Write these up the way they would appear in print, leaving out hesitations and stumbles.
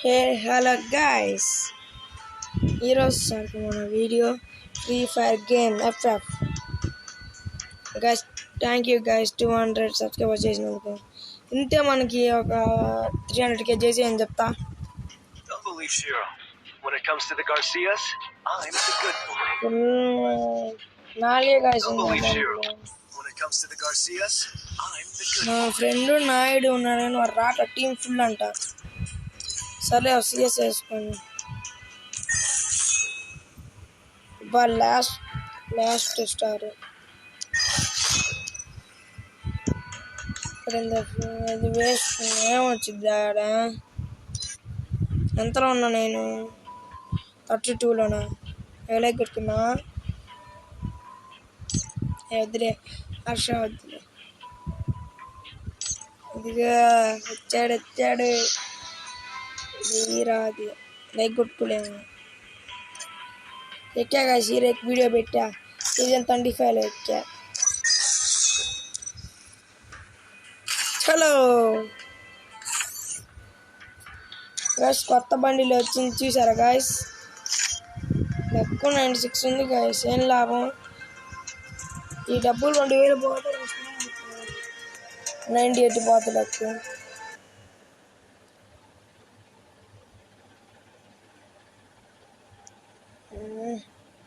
Hey hello guys, ఈరోజు సార్కి మన video free fire game FF. Guys thank you guys 200 subscriber చేసినందుకు. ఇంతే మనకి ఒక 300K చేసి అని చెప్తా. నాలుగే గైస్ నా ఫ్రెండ్ నాయుడు ఉన్నాడని వాడు రాక టీం ఫుల్ అంట. సరే సిఎస్ వేసుకోండి. లాస్ట్ స్టార్ ఇది వేస్ట్. ఏమొచ్చింది ఆడ? ఎంతలో ఉన్నా నేను? 32లోనా? ఎవరికి పెట్టుకున్నా? వద్దులే, హర్ష వద్దులే. ఇదిగా వచ్చాడు రాది లైక్ కొట్టుకోలేము. ఎక్కాగా సీరియక్ వీడియో పెట్టా. సీజన్ 25లో ఎక్కా. హలో గాయస్, కొత్త బండిలో వచ్చింది చూసారా గాయస్? ఎక్కువ 96 ఉంది గాయస్. ఏం లాభం? ఈ డబ్బులు 2000 పోతే 98 పోతుంది ఎక్కువ.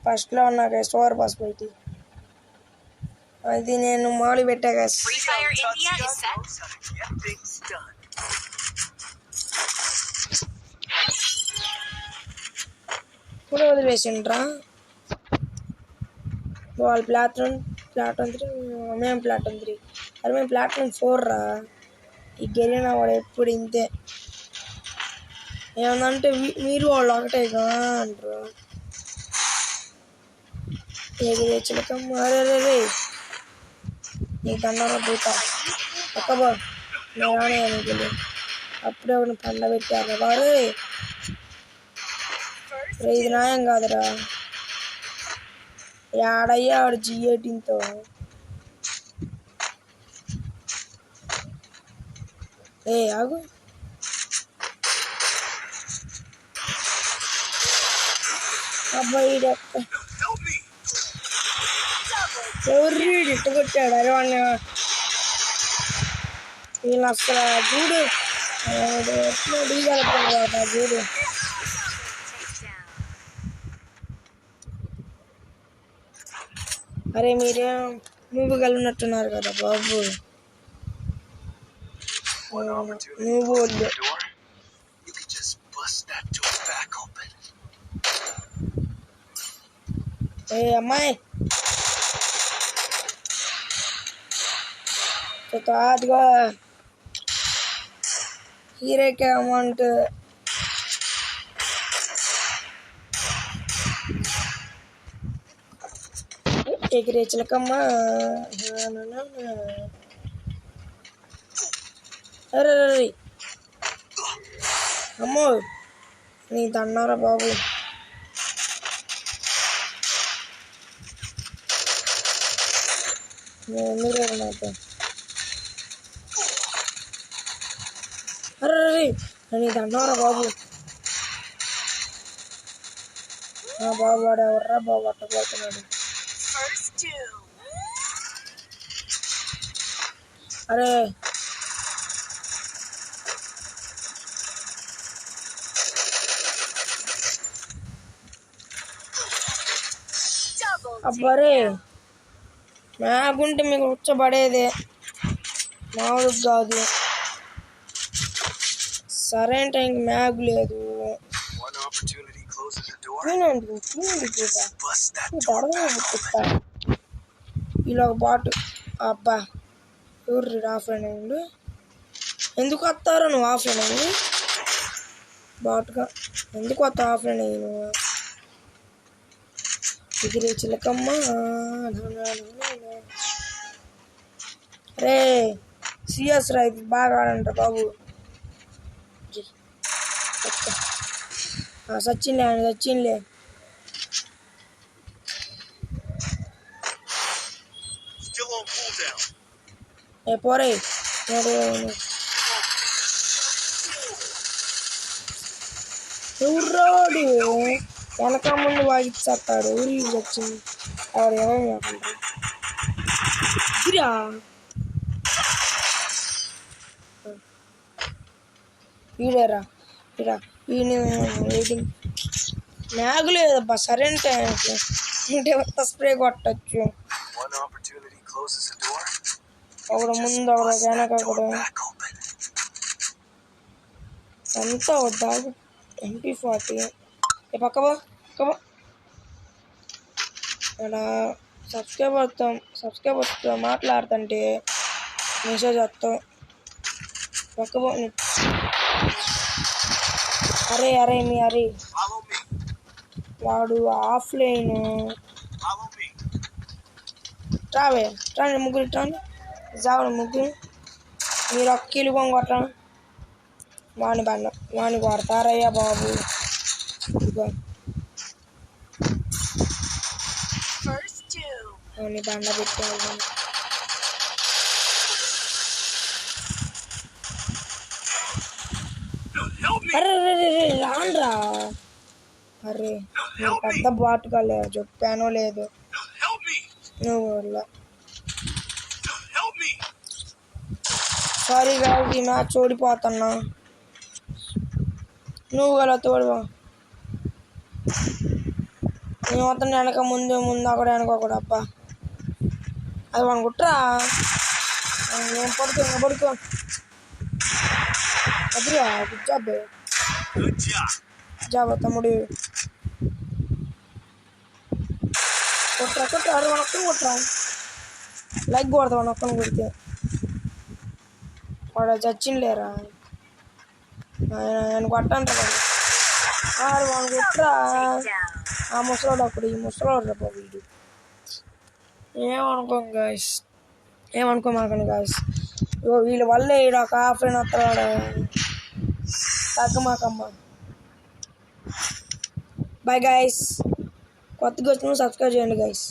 ఫస్ట్లో ఉన్నా గాయస్ ఓవర్ పాస్ పోయి. అది నేను మామూలు పెట్టా గాయస్. కూడా వదిలేసిండ్రా వాళ్ళు. ప్లాటూన్ 3, మేము ప్లాటూన్ 3. అరే మేము ప్లాటూన్ 4 రా. ఈ గెలిన వాడు ఎప్పుడు ఇంతే. ఏమన్నంటే మీరు వాళ్ళు ఒకటేగా అంటారు. ఏది చిలకమ్మ రే నీ దండలో పూత ఒక్కబో నేనే అనుకోలే. అప్పుడే ఒకటి పండ పెట్టారు వారు. ఇది న్యాయం కాదురా. ఆడయ్యా ఆడు G18తో. ఆగు. అబ్బాయి ఎవరు ఇట్టు కొట్టాడు? అరే వాడిని వీళ్ళు అసలు చూడు ఎట్లా డీజాలనుకుంటా చూడు. అరే మీరేం నువ్వు కలిగినట్టున్నారు కదా బాబు. నువ్వు అమ్మాయి అదిగో హీరోకి అమౌంట్ ఎగిరే చిలకమ్మ. అరే అమ్మో నీ దండారా బాబు. ఎందుకు నాతో? అరే నీ దండారా బాబు. బాబు వాడు ఎవర్రా బాబు అట్టపోతున్నాడు? అరే అబ్బరే మ్యాగుంటే మీకు ఉచ్చబడేదే, మామూలు కాదు. సరైన టైంకి మ్యాగ్ లేదు. ఇలా ఒక బాటు. అబ్బా ఎవరు ఆఫ్లైన్ అయ్యిండు? ఎందుకు వస్తారో నువ్వు ఆఫ్లైన్ అయ్యి బాటుగా? ఎందుకు వస్తావు ఆఫ్లైన్ అయ్యి నువ్వు? ఎగిరే చిలకమ్మ. రే సిఎస్ రా, ఇది బాగా ఆడంట బాబు. సచిన్లే పోరే. ఊర్రోడు వెనక ముందు వాగిచ్చేస్తాడు ఊరి వచ్చింది ఎవరు ఏమేమి కాకుండా ఇరా వీడేరా ఇరా వీడిని వెయిటింగ్ మ్యాగ్ లేదబ్బా సరైన టైం అంటే స్ప్రే కొట్టచ్చు ఒకడు ముందు ఒకడు వెనక ఒకడు ఎంత వద్దా MP40 పక్కబో అక్కడ సబ్స్క్రైబర్తో మాట్లాడుతుంటే మెసేజ్ వస్తాం పక్కబో అరే మీ అరే వాడు ఆఫ్లైన్ రాండి ముగ్గురు రాండి జావని ముగ్గురు మీరు ఒక్కీలు కొట్టండి వాణి కొడతారయ్యా బాబు వాణి బండ పెట్టాను అరే రాండ్రా అరే నువ్వు పెద్ద బాటుగా లేదు చెప్పానో లేదు నువ్వు సారీ గాయస్ ఈ మ్యాచ్ ఓడిపోతున్నా నువ్వు గల తోడువా నేను మొత్తం వెనక ముందు అక్కడ వెనకూడదు అబ్బా అది మనం కుట్రా నేను పడుకో అదిరా గుడ్ జాబ్ తమ్ముడు కొట్టరా అరే ఒక్కని కొట్టరా లైక్ కొడతా ఒక్కని కొడితే వాడు చచ్చింది లేరా ఆయన కొట్టంటారు వాడు కొట్టరా ఆ ముసలోడు అప్పుడు ఈ ముసలోడు రా వీడు ఏమనుకోమాకండి గాయస్ వీళ్ళ వల్లే ఈడ ఒక ఆఫ్లైన్ వస్తాడు తగ్గమాకమ్మ బాయ్ గాయస్ కొత్తగా వచ్చిన సబ్స్క్రైబ్ చేయండి గాయస్